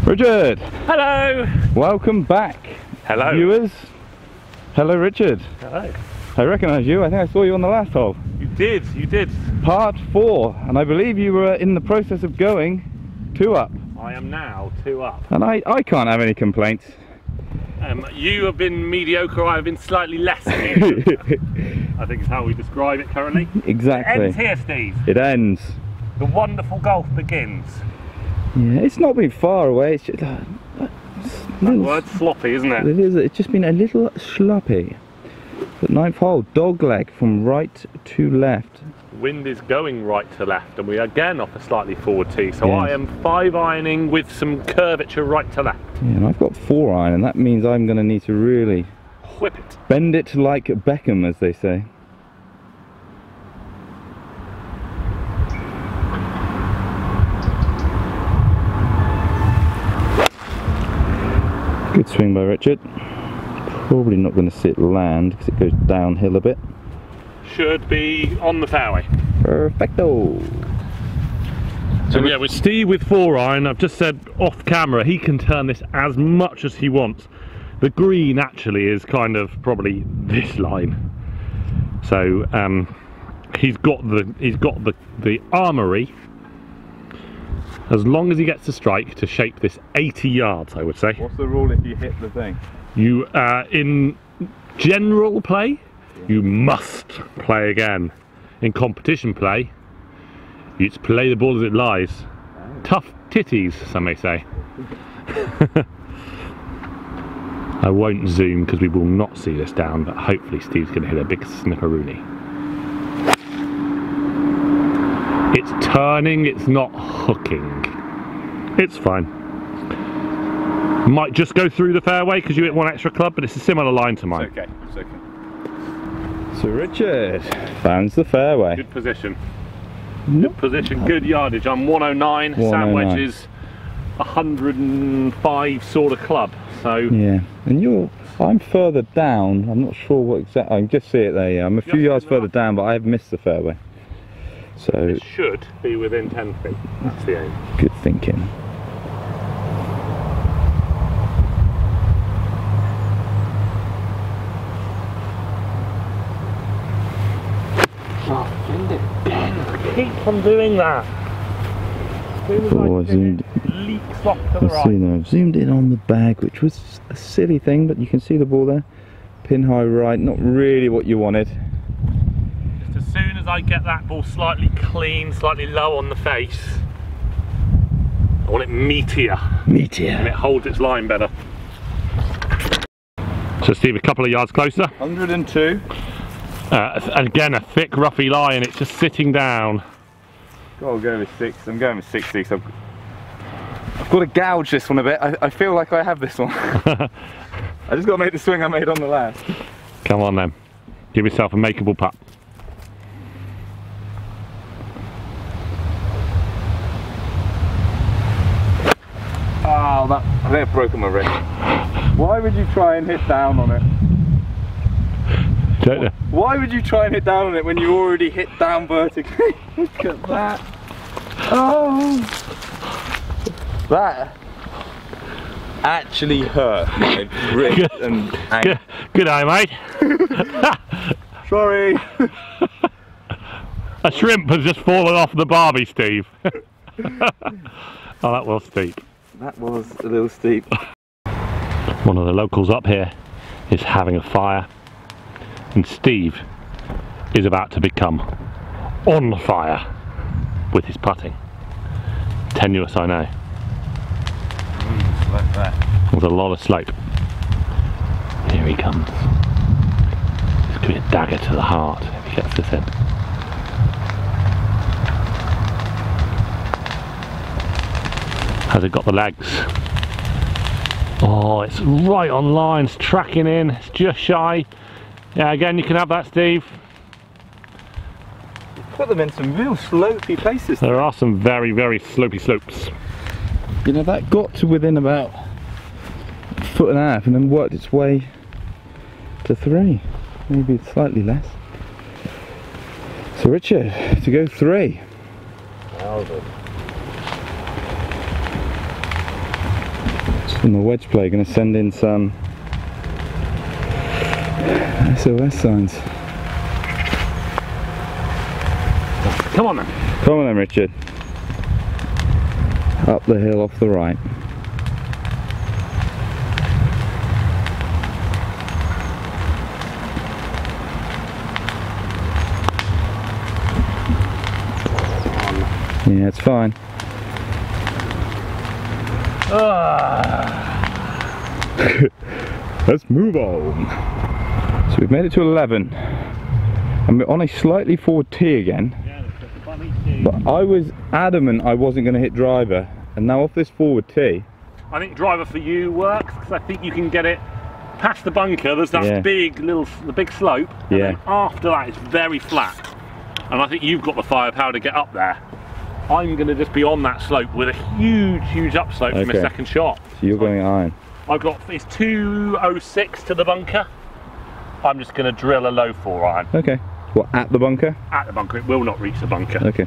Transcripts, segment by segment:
Richard! Hello! Welcome back, Hello. viewers. Hello, Richard. Hello. I recognise you. I think I saw you on the last hole. You did. Part 4, and I believe you were in the process of going 2 up. I am now 2 up. And I can't have any complaints. You have been mediocre, I have been slightly less mediocre. I think is how we describe it currently. Exactly. It ends here, Steve. It ends. The wonderful golf begins. Yeah, it's not been far away. It's just That word's sloppy, isn't it? It is. It's just been a little sloppy. But 9th hole, dog leg from right to left. Wind is going right to left, and we are again off a slightly forward tee. So Yes. I am 5-ironing with some curvature right to left. Yeah, and I've got 4 iron, and that means I'm going to need to really Whip it. bend it like Beckham, as they say. Good swing by Richard. Probably not going to sit land because it goes downhill a bit. Should be on the fairway. Perfecto. So yeah, with Steve with 4-iron, I've just said off camera, he can turn this as much as he wants. The green actually is kind of probably this line. So he's got the armoury, as long as he gets the strike, to shape this 80 yards, I would say. What's the rule if you hit the thing? You in general play, you must play again. In competition play, you just play the ball as it lies. Tough titties, some may say. I won't zoom because we will not see this down, but hopefully Steve's going to hit a big snipperoonie. It's turning, it's not hooking. It's fine. Might just go through the fairway because you hit 1 extra club, but it's a similar line to mine. It's okay, it's okay. So Richard finds the fairway. Good position. Good position, good yardage. I'm 109, Sandwich is 105 sort of club. So yeah, and I'm further down. I'm not sure what exact. I can just see it there. Yeah, I'm a few yards further down, but I have missed the fairway. So it should be within 10 feet. That's the aim. Good thinking. Oh, bend it again. Keep on doing that. As soon as I do it leaks off to the right. See now, I've zoomed in on the bag, which was a silly thing, but you can see the ball there. Pin high right, not really what you wanted. Just as soon as I get that ball slightly clean, slightly low on the face, I want it meatier. Meatier. And it holds its line better. So Steve, a couple of yards closer. 102. And again, a thick, roughy line. It's just sitting down. Gotta go with 6. I'm going with 60. So I've got to gouge this one a bit. I feel like I have this one. I just got to make the swing I made on the last. Come on then. Give yourself a makeable putt. Oh, I think I've broken my wrist. Why would you try and hit down on it? Don't know. Why would you try and hit down on it when you already hit down vertically? Look at that. Oh. That actually hurt my wrist and ankle. Good eye, mate. Sorry. A shrimp has just fallen off the barbie, Steve. Oh, that was steep. That was a little steep. One of the locals up here is having a fire, and Steve is about to become on fire with his putting. Tenuous, I know. Like that. There's a lot of slope. Here he comes. This could be a dagger to the heart if he gets this in. Has it got the legs? Oh, it's right on line, it's tracking in, it's just shy. Yeah, again, you can have that, Steve. Put them in some real slopey places. There are some very, very slopey slopes. You know, that got to within about 1.5 foot and then worked its way to 3, maybe slightly less. So Richard, to go 3. Well done. From the wedge play, going to send in some SOS signs. Come on then. Come on then, Richard. Up the hill off the right. Yeah, it's fine. Let's move on. So we've made it to 11. And we're on a slightly forward tee again. Yeah, that's a funny tee. But I was adamant I wasn't going to hit driver. And now off this forward tee. I think driver for you works because I think you can get it past the bunker. There's that big slope. And then after that it's very flat. And I think you've got the firepower to get up there. I'm going to just be on that slope with a huge upslope from a second shot. So you're going iron. I've got, it's 206 to the bunker. I'm just going to drill a low 4 iron. Okay. What, at the bunker? At the bunker, it will not reach the bunker. Okay.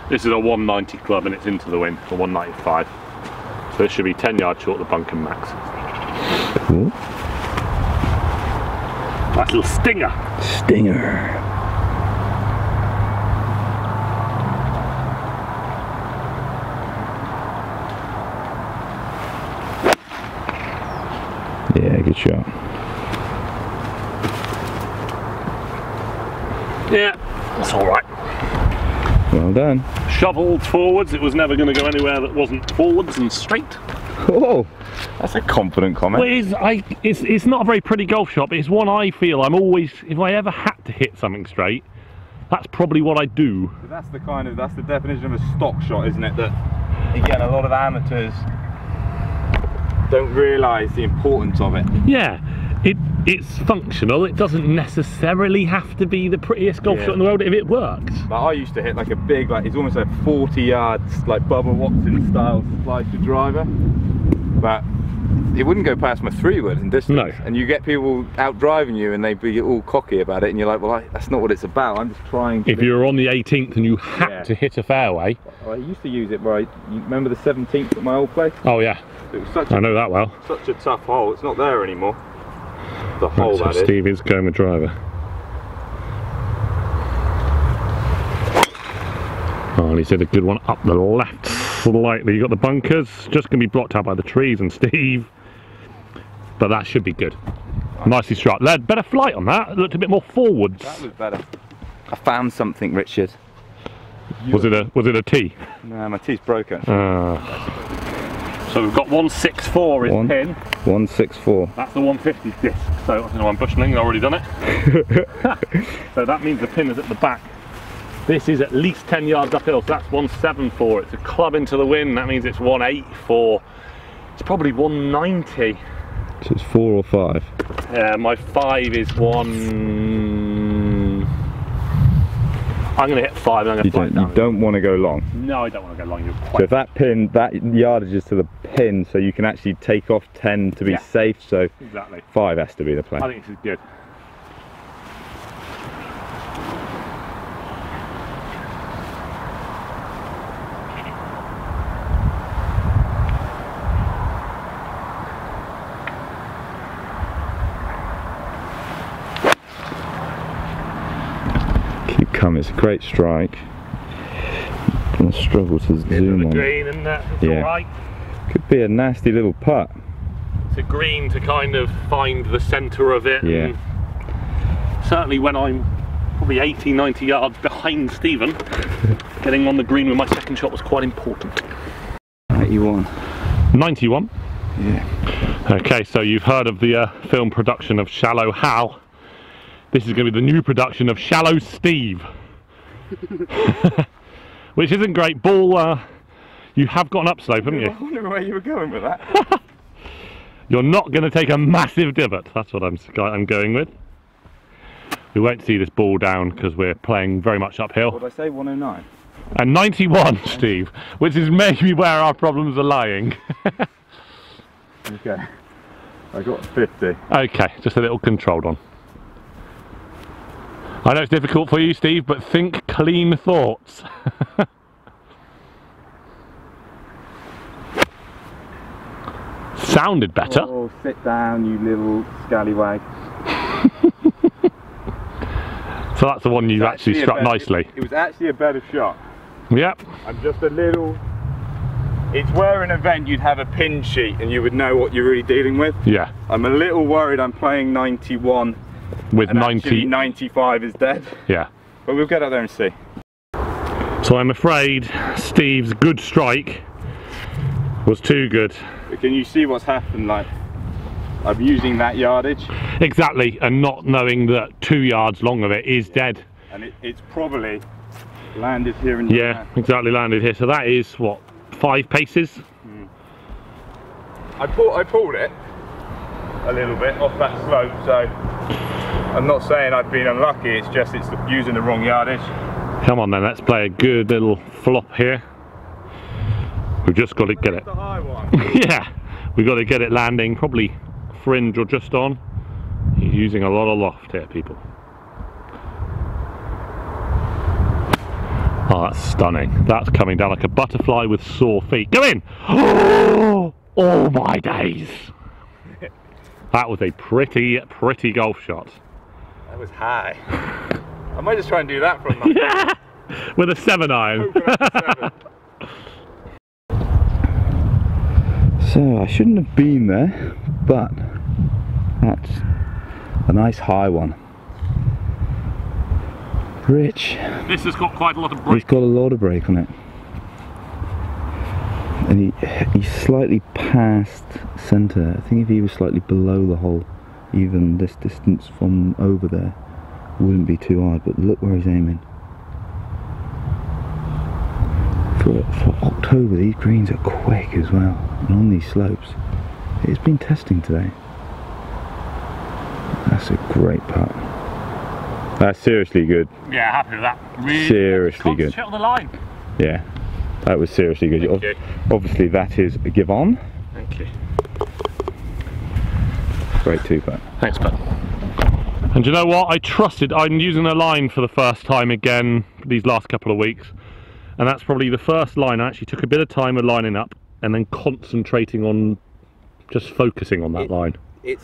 This is a 190 club and it's into the wind for 195. So this should be 10 yards short of the bunker max. Cool. Nice little stinger. Stinger. Yeah, good shot. Yeah, that's all right. Well done. Shoveled forwards, it was never going to go anywhere that wasn't forwards and straight. Oh, that's a confident comment. Well, it's not a very pretty golf shot, but it's one I feel I'm always, if I ever had to hit something straight, that's probably what I do. But that's the definition of a stock shot, isn't it? That, again, a lot of amateurs don't realise the importance of it. Yeah, it's functional. It doesn't necessarily have to be the prettiest golf shot in the world if it works. But I used to hit like a big, it's almost like 40 yards, like Bubba Watson style slice to driver. But it wouldn't go past my 3-wood in distance. No. And you get people out driving you and they be all cocky about it, and you're like, well, that's not what it's about. I'm just trying to. If you're on the 18th and you had to hit a fairway. Well, I used to use it where you remember the 17th at my old place? Oh yeah. It was I know that well. Such a tough hole. It's not there anymore. The hole, that is. Steve is going with driver. Oh, and he's hit a good one up the left slightly. You got the bunkers, just going to be blocked out by the trees and Steve. But that should be good. Nicely struck. Better flight on that. It looked a bit more forwards. That was better. I found something, Richard. Was it a tee? No, my tee's broken. So we've got 164 is pin. 164. That's the 150 disc. So I don't know, I'm bushing, I've already done it. So that means the pin is at the back. This is at least 10 yards uphill, so that's 174. It's a club into the wind, that means it's 184. It's probably 190. So it's 4 or 5? Yeah, my 5 is I'm going to hit 5 and I'm going to fly down. You don't want to go long? No, I don't want to go long. So if that pin, that yardage is to the pin, so you can actually take off 10 to be safe, so exactly. 5 has to be the play. I think this is good. Keep coming, it's a great strike. I'm going to struggle to zoom on. Green, isn't it? It's all right. Could be a nasty little putt. It's a green to kind of find the centre of it. Yeah. And certainly when I'm probably 80, 90 yards behind Stephen, getting on the green with my second shot was quite important. 81. 91? Yeah. Okay, so you've heard of the film production of Shallow Hal. This is going to be the new production of Shallow Steve. Which isn't great. Ball, you have got an upslope, haven't you? I wonder where you were going with that. You're not going to take a massive divot. That's what I'm going with. We won't see this ball down because we're playing very much uphill. What did I say, 109? And 91, Steve, which is maybe where our problems are lying. Okay. I got 50. Okay, just a little controlled one. I know it's difficult for you, Steve, but think clean thoughts. Sounded better. Oh, sit down, you little scallywag. So that's the one you actually struck nicely. It was actually a better shot. Yep. I'm just a little... It's where an event you'd have a pin sheet and you would know what you're really dealing with. Yeah. I'm a little worried I'm playing 91 with and 90. 95 is dead. Yeah. But we'll get out there and see. So I'm afraid Steve's good strike was too good. But can you see what's happened? Like, I'm using that yardage. Exactly, and not knowing that 2 yards long of it is dead. And it's probably landed here and yeah, exactly, landed here. So that is what, 5 paces? I pulled it a little bit off that slope, so I'm not saying I've been unlucky, it's just it's using the wrong yardage. Come on then, let's play a good little flop here. We've just got to get it. The high one. Yeah, we've got to get it landing, probably fringe or just on. He's using a lot of loft here, people. Oh, that's stunning. That's coming down like a butterfly with sore feet. Go in! Oh my days! That was a pretty golf shot. That was high. I might just try and do that from my... Yeah! With a 7-iron. So I shouldn't have been there, but that's a nice high one. Rich. This has got quite a lot of break. He's got a lot of break on it. And he's slightly past centre. I think if he was slightly below the hole, even this distance from over there wouldn't be too hard, but look where he's aiming. For October, these greens are quick as well, and on these slopes. It's been testing today. That's a great putt. That's seriously good. Yeah, happy with that. Really seriously good. On the line. Yeah, that was seriously good. Thank you. Obviously, that is a give on. Thank you. Great 2-putt. Thanks, bud. And you know what? I'm using a line for the first time again these last couple of weeks. And that's probably the first line I actually took a bit of time of lining up and then concentrating on just focusing on that line.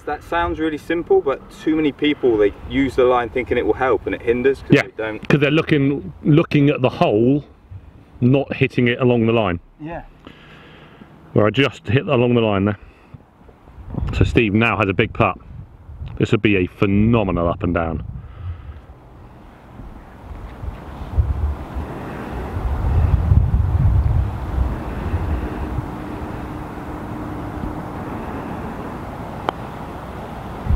That sounds really simple, but too many people, they use the line thinking it will help and it hinders because they don't. Because they're looking at the hole, not hitting it along the line. Yeah. Where I just hit along the line there. So Steve now has a big putt. This would be a phenomenal up and down.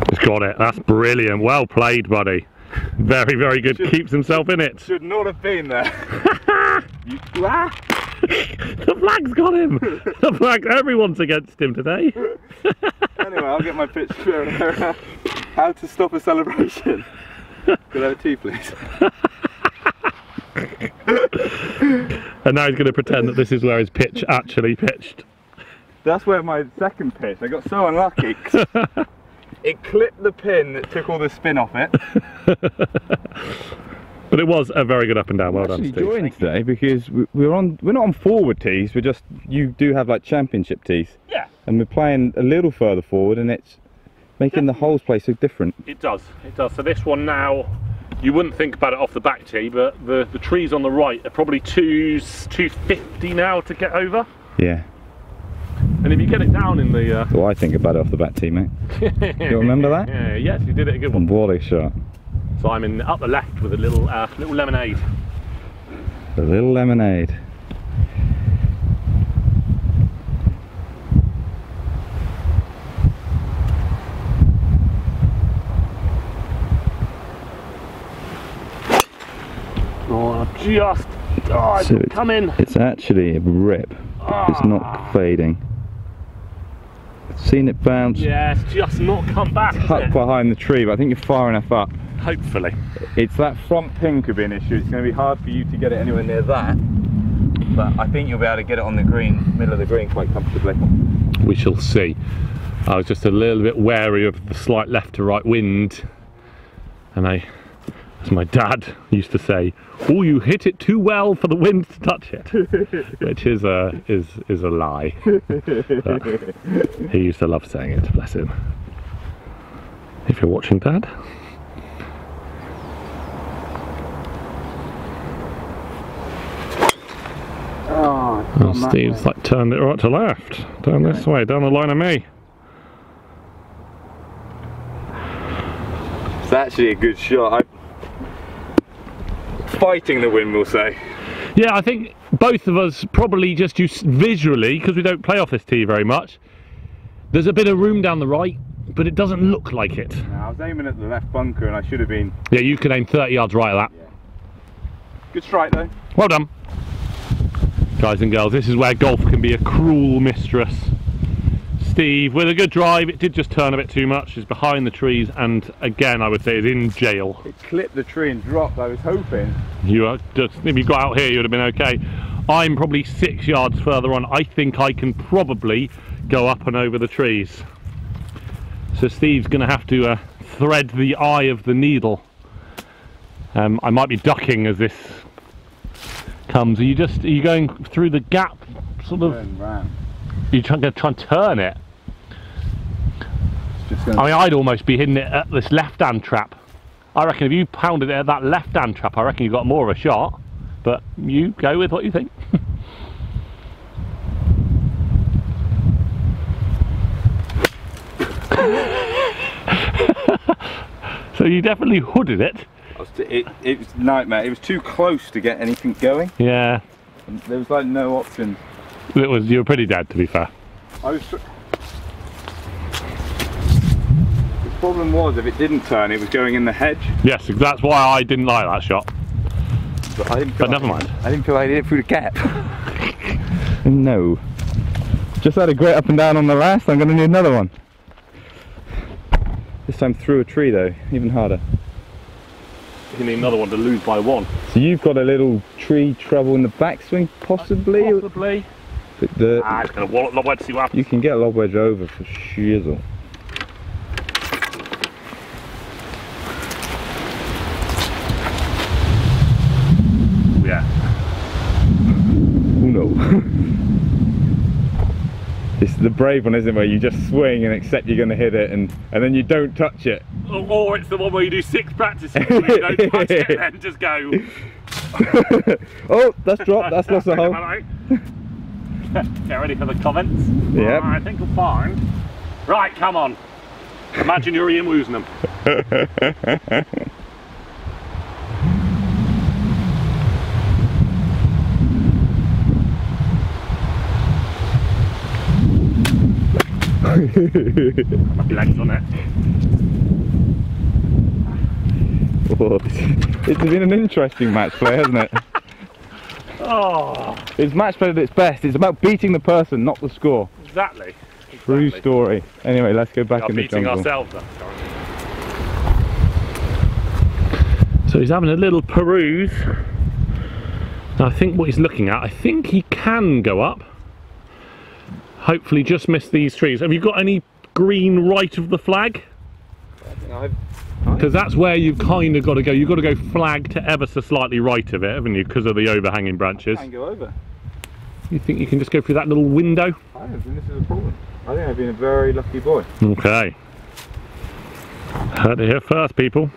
He's got it. That's brilliant. Well played, buddy. Very, very good. Keeps himself in it. Should not have been there. The flag's got him. The flag. Everyone's against him today. Anyway, I'll get my pitch for how to stop a celebration. Could I have a tea, please? And now he's going to pretend that this is where his pitch actually pitched. That's where my second pitch. I got so unlucky. It clipped the pin that took all the spin off it. But it was a very good up and down. Well done, Steve. Joined today because we're not on forward tees. You do have like championship tees. Yeah. And we're playing a little further forward, and it's making the holes play so different. It does. It does. So this one now, you wouldn't think about it off the back tee, but the trees on the right are probably 250 now to get over. Yeah. And if you get it down in the... Well, I think about it off the back tee, mate. You remember that? Yeah, yes, you did it a good one. Volley shot. So I'm in up the left with a little lemonade. A little lemonade. So come in. It's actually a rip. It's not fading. Seen it bounce. Yeah, it's just not come back. Tucked behind the tree, but I think you're far enough up. Hopefully. It's that front pin could be an issue. It's going to be hard for you to get it anywhere near that. But I think you'll be able to get it on the green, middle of the green quite comfortably. We shall see. I was just a little bit wary of the slight left to right wind. And a As my dad used to say, "Oh, you hit it too well for the wind to touch it," which is a lie. He used to love saying it, bless him. If you're watching, Dad. Oh, Steve's like turned it right to left. Down this way, down the line of me. It's actually a good shot. Fighting the wind, we'll say. Yeah, I think both of us probably just use visually, because we don't play off this tee very much. There's a bit of room down the right, but it doesn't look like it. No, I was aiming at the left bunker and I should have been... Yeah, you could aim 30 yards right at that. Yeah. Good strike though. Well done. Guys and girls, this is where golf can be a cruel mistress. Steve, with a good drive, it did just turn a bit too much, is behind the trees, and again I would say is in jail. It clipped the tree and dropped, I was hoping. You are just, if you got out here you would have been okay. I'm probably 6 yards further on. I think I can probably go up and over the trees. So Steve's going to have to thread the eye of the needle. I might be ducking as this comes. Are you going through the gap sort of? Turn round. You're trying to try and turn it. I mean, I'd almost be hitting it at this left-hand trap. I reckon if you pounded it at that left-hand trap, I reckon you got more of a shot. But you go with what you think. So you definitely hooded it. It was a nightmare. It was too close to get anything going. Yeah. And there was like no option. You were pretty dead, to be fair. The problem was, if it didn't turn, it was going in the hedge. Yes, that's why I didn't like that shot. But never mind. I didn't feel like I did it through the gap. No. Just had a great up and down on the last, I'm going to need another one. This time through a tree though, even harder. You need another one to lose by one. So you've got a little tree trouble in the backswing, possibly? Possibly. But It's going to wallop lob wedge, see what happens. you can get a lob wedge over for shizzle. Yeah. Oh no. It's the brave one, isn't it, where you just swing and accept you're going to hit it and then you don't touch it. Or it's the one where you do 6 practices and you don't touch it and then just go. Oh, that's dropped, that's lost a hole. Get ready for the comments. Yeah. I think I'm fine. Right, come on. Imagine you're Ian Woosnam. My legs on it. Oh, it's been an interesting match play, hasn't it? Oh, It's match play at its best. It's about beating the person, not the score. exactly. True story. Anyway, let's go back We are in the beating jungle. ourselves that time. So he's having a little peruse. Now I think what he's looking at, I think he can go up. Hopefully just miss these trees. Have you got any green right of the flag? Because that's where you've kind of got to go. You've got to go flag to ever so slightly right of it, haven't you? Because of the overhanging branches. I can go over. You think you can just go through that little window? I don't think this is a problem. I think I've been a very lucky boy. Okay. Heard it here first, people.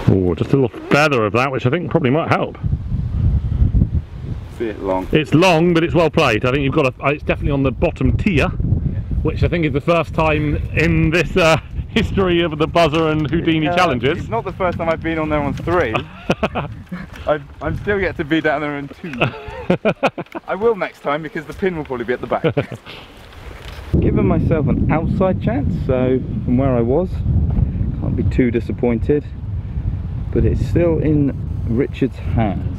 Oh, just a little feather of that, which I think probably might help. See it long. It's long, but it's well played. I think you've got it's definitely on the bottom tier, which I think is the first time in this history of the Buzza and Houdini challenges. It's not the first time I've been on there on 3. I'm still yet to be down there on 2. I will next time because the pin will probably be at the back. Given myself an outside chance, so from where I was, can't be too disappointed. But it's still in Richard's hands.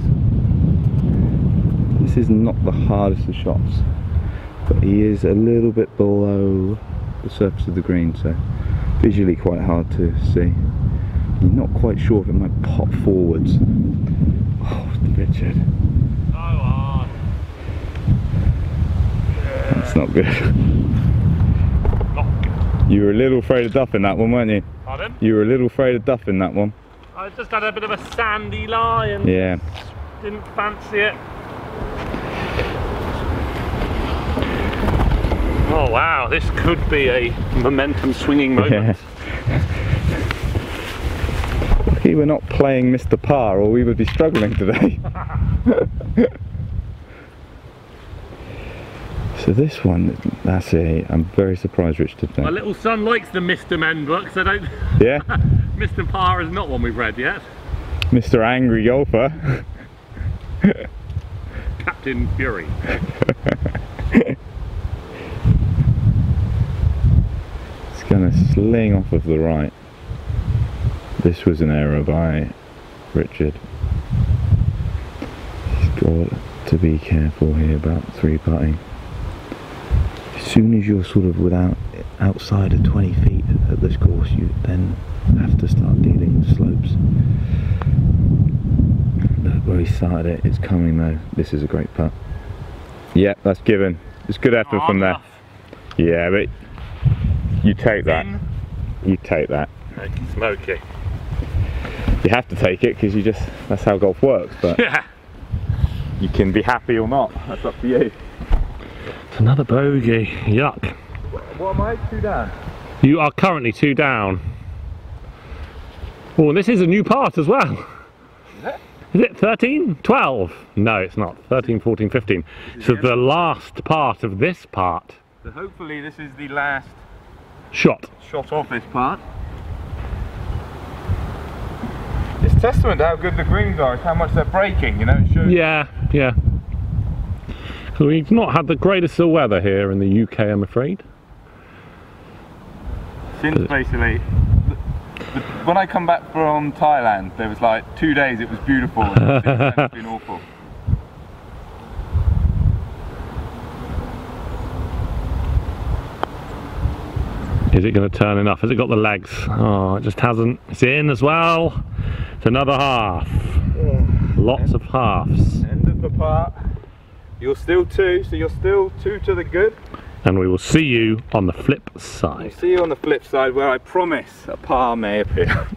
This is not the hardest of shots, but he is a little bit below the surface of the green, so visually quite hard to see. You're not quite sure if it might pop forwards. Oh, Richard. So hard. That's not good. Not good. You were a little afraid of duffing that one, weren't you? Pardon? You were a little afraid of duffing that one. I just had a bit of a sandy lie and Yeah. didn't fancy it. Oh wow, this could be a momentum swinging moment. Yeah. Lucky we're not playing Mr. Par or we would be struggling today. So this one, that's I'm very surprised Rich did that. My little son likes the Mr. Men books, I don't... Yeah? Mr. Par is not one we've read yet. Mr. Angry Golfer. Captain Fury. It's going to sling off of the right. This was an error by Richard. He's got to be careful here about 3-putting. As soon as you're sort of outside of 20 feet at this course, you then have to start dealing with slopes. Look where he started it, it's coming though. This is a great putt. Yeah, that's given. It's good effort from there. Yeah, but you take that. You take that. Smoky. You have to take it because that's how golf works, but Yeah. you can be happy or not. That's up to you. It's another bogey. Yuck. What am I? 2 down? You are currently 2 down. Oh, and this is a new part as well. Is it? Is it 13? 12? No, it's not. 13, 14, 15. So the last part of this part. So hopefully this is the last Shot. shot off this part. It's testament to how good the greens are, it's how much they're breaking, you know, it shows. Yeah, yeah. So we've not had the greatest of weather here in the UK, I'm afraid. Since basically, when I come back from Thailand, there was like 2 days it was beautiful, and since then it's been awful. Is it going to turn enough? Has it got the legs? Oh, it just hasn't. It's in as well. It's another half. Lots of halves. End of the part. You're still 2, so you're still 2 to the good. And we will see you on the flip I'll side. see you on the flip side where I promise a par may appear.